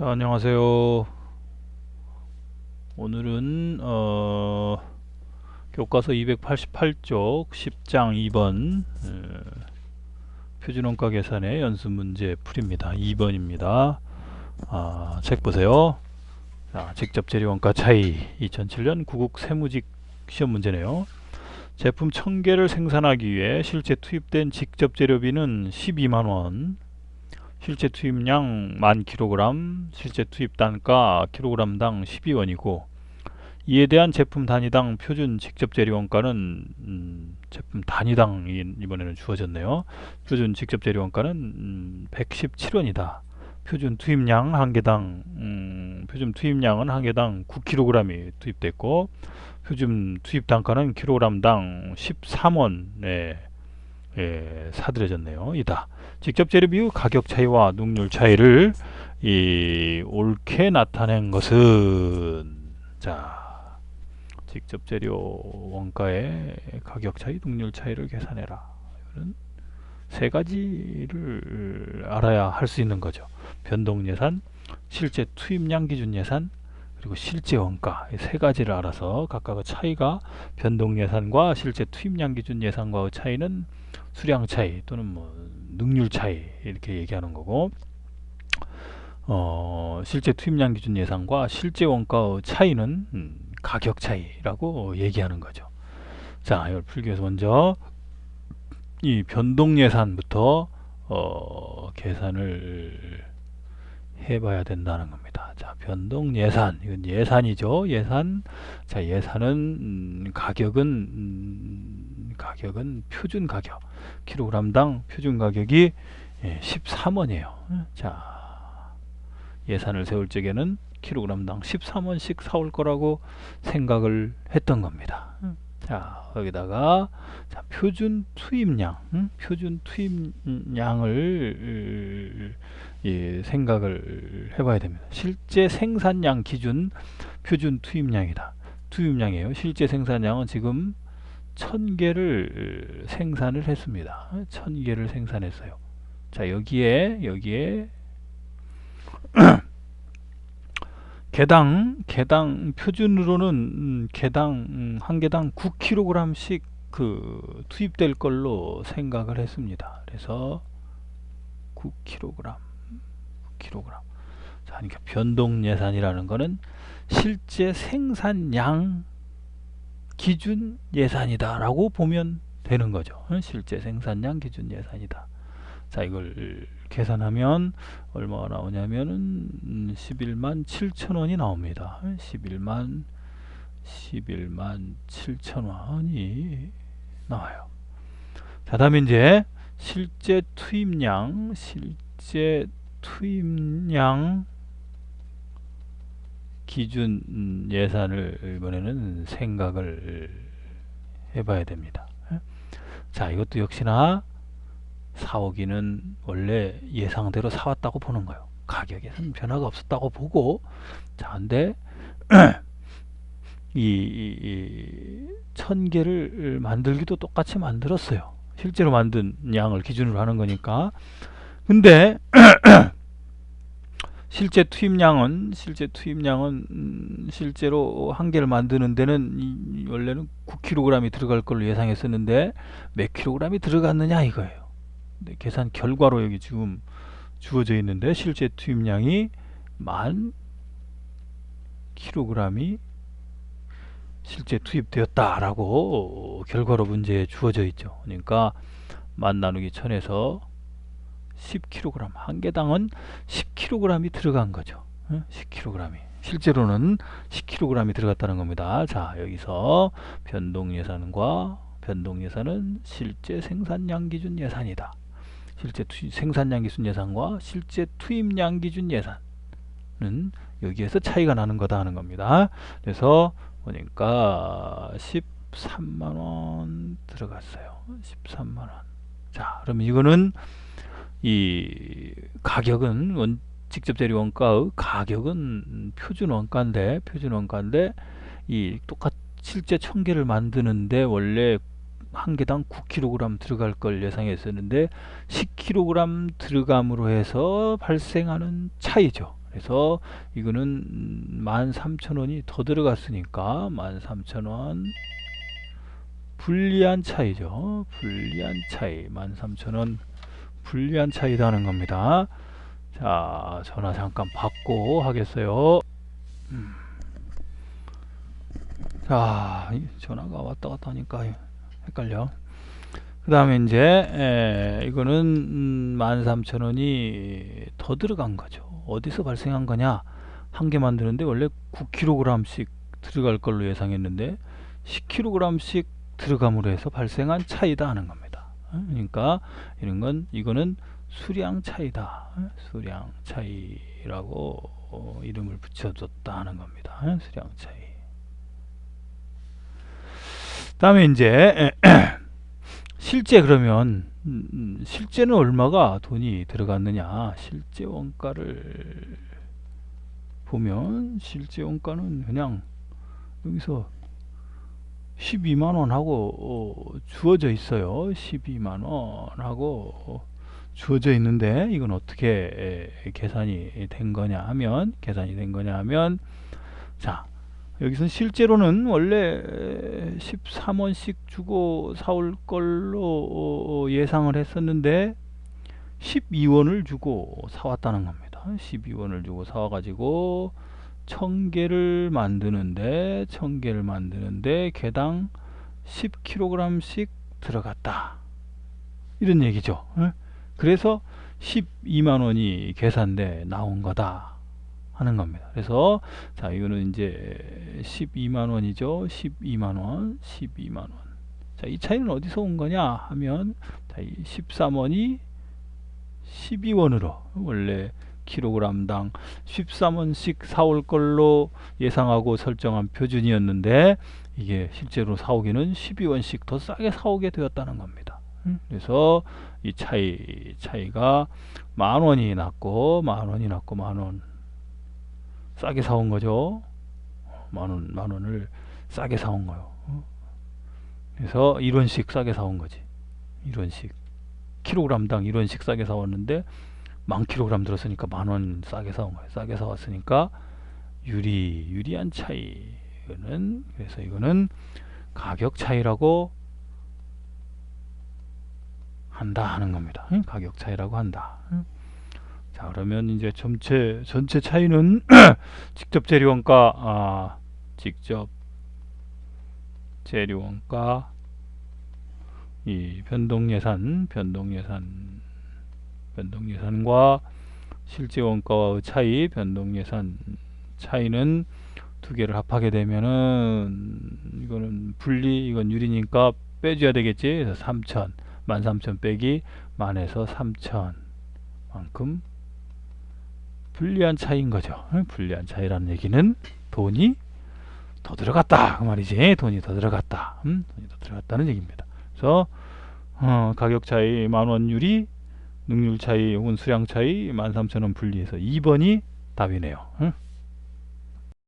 자, 안녕하세요. 오늘은 교과서 288쪽 10장 2번 표준원가 계산의 연습 문제 풀이입니다. 2번입니다. 책 보세요. 자, 직접 재료 원가 차이 2007년 구국 세무직 시험 문제네요. 제품 1000개를 생산하기 위해 실제 투입된 직접 재료비는 12만원, 실제 투입량 1000kg, 실제 투입 단가 kg당 12원이고 이에 대한 제품 단위당 표준 직접 재료 원가는 제품 단위당 이번에는 주어졌네요. 표준 직접 재료 원가는 117원이다. 표준 투입량 한 개당 표준 투입량은 한 개당 9kg이 투입됐고 표준 투입 단가는 kg당 13원에 사들여졌네요. 이다. 직접 재료 비율 가격 차이와 능률 차이를 옳게 나타낸 것은, 자, 직접 재료 원가의 가격 차이, 능률 차이를 계산해라. 이거는 세 가지를 알아야 할 수 있는 거죠. 변동 예산, 실제 투입량 기준 예산, 그리고 실제 원가, 이 세 가지를 알아서 각각의 차이가, 변동 예산과 실제 투입량 기준 예산과의 차이는 수량 차이 또는 뭐 능률 차이 이렇게 얘기하는 거고, 실제 투입량 기준 예산과 실제 원가의 차이는 가격 차이라고 얘기하는 거죠. 자, 이걸 풀기 위해서 먼저 이 변동 예산부터 계산을 해봐야 된다는 겁니다. 자, 변동 예산, 이건 예산이죠. 예산. 자, 예산은 가격은 표준 가격, kg당 표준 가격이 13원이에요. 자, 예산을 세울 적에는 kg당 13원씩 사올 거라고 생각을 했던 겁니다. 자, 여기다가 자, 표준 투입량, 표준 투입량을 생각을 해봐야 됩니다. 실제 생산량 기준 표준 투입량이다. 투입량이에요. 실제 생산량은 지금 1000개를 생산을 했습니다. 1000개를 생산했어요. 자, 여기에 개당 표준으로는 개당 한 개당 9kg씩 그 투입될 걸로 생각을 했습니다. 그래서 9kg. 자, 그러니까 변동 예산이라는 거는 실제 생산량 기준 예산이다라고 보면 되는 거죠. 실제 생산량 기준 예산이다. 자, 이걸 계산하면 얼마가 나오냐면은 11만 7천원이 나옵니다. 11만 7천원이 나와요. 자, 다음에 이제 실제 투입량 기준 예산을 이번에는 생각을 해봐야 됩니다. 자, 이것도 역시나 사오기는 원래 예상대로 사왔다고 보는 거예요. 가격에는 변화가 없었다고 보고, 자, 근데 이 1000개를 만들기도 똑같이 만들었어요. 실제로 만든 양을 기준으로 하는 거니까. 근데 실제 투입량은 실제로 한 개를 만드는 데는 원래는 9kg이 들어갈 걸로 예상했었는데 몇 kg이 들어갔느냐 이거예요. 근데 계산 결과로 여기 지금 주어져 있는데 실제 투입량이 1000kg이 실제 투입되었다라고 결과로 문제에 주어져 있죠. 그러니까 1000 나누기 1000에서 10kg, 한 개당은 10kg이 들어간 거죠. 10kg이. 실제로는 10kg이 들어갔다는 겁니다. 자, 여기서 변동 예산은 실제 생산량 기준 예산이다. 실제 생산량 기준 예산과 실제 투입량 기준 예산은 여기에서 차이가 나는 거다 하는 겁니다. 그래서 보니까 13만원 들어갔어요. 13만원. 자, 그럼 이거는 이 가격은 직접 재료 원가의 가격은 표준 원가인데 이 똑같 실제 1000개를 만드는데 원래 한 개당 9kg 들어갈 걸 예상했었는데 10kg 들어감으로 해서 발생하는 차이죠. 그래서 이거는 13,000원이 더 들어갔으니까 13,000원 불리한 차이죠. 불리한 차이. 13,000원 불리한 차이다는 겁니다. 자, 전화 잠깐 받고 하겠어요. 자, 전화가 왔다 갔다 하니까 헷갈려. 그 다음에 이제 이거는 13,000원이 더 들어간 거죠. 어디서 발생한 거냐? 한 개 만드는데 원래 9kg씩 들어갈 걸로 예상했는데 10kg씩 들어감으로 해서 발생한 차이다 하는 겁니다. 그러니까 이거는 수량 차이다. 수량 차이라고 이름을 붙여줬다 하는 겁니다. 수량 차이. 다음에 이제 실제 그러면 실제는 얼마가 돈이 들어갔느냐? 실제 원가를 보면 실제 원가는 그냥 여기서 12만원 하고 주어져 있어요. 12만원 하고 주어져 있는데 이건 어떻게 계산이 된 거냐 하면 자, 여기서 실제로는 원래 13원씩 주고 사올 걸로 예상을 했었는데 12원을 주고 사왔다는 겁니다. 12원을 주고 사와가지고 1000개를 만드는데 개당 10kg씩 들어갔다. 이런 얘기죠. 그래서 12만원이 계산돼 나온 거다 하는 겁니다. 그래서 자, 이거는 이제 12만원이죠. 12만원. 자, 이 차이는 어디서 온 거냐 하면 자, 이 13원이 12원으로 원래 킬로그램당 13원씩 사올 걸로 예상하고 설정한 표준이었는데 이게 실제로 사오기는 12원씩 더 싸게 사오게 되었다는 겁니다. 그래서 이 차이가 만원이 났고 만원 싸게 사온 거죠. 만원을 싸게 사온 거요. 그래서 1원씩 싸게 사온 거지. 1원씩 킬로그램당 1원씩 싸게 사왔는데 10,000kg 들었으니까 만원 싸게 사온 거예요. 싸게 사왔으니까 유리한 차이는, 그래서 이거는 가격 차이라고 한다 하는 겁니다. 가격 차이라고 한다. 자, 그러면 이제 전체 차이는 직접 재료원가 이 변동예산과 실제 원가와의 차이, 변동예산 차이는 두 개를 합하게 되면은 이거는 이건 유리니까 빼줘야 되겠지. 그래서 13,000 빼기 만에서 3,000만큼 불리한 차이인 거죠. 불리한 차이라는 얘기는 돈이 더 들어갔다 그 말이지. 돈이 더 들어갔다. 돈이 더 들어갔다는 얘기입니다. 그래서 가격 차이 만원 유리, 능률 차이 혹은 수량 차이 13,000원 분리해서 2번이 답이네요.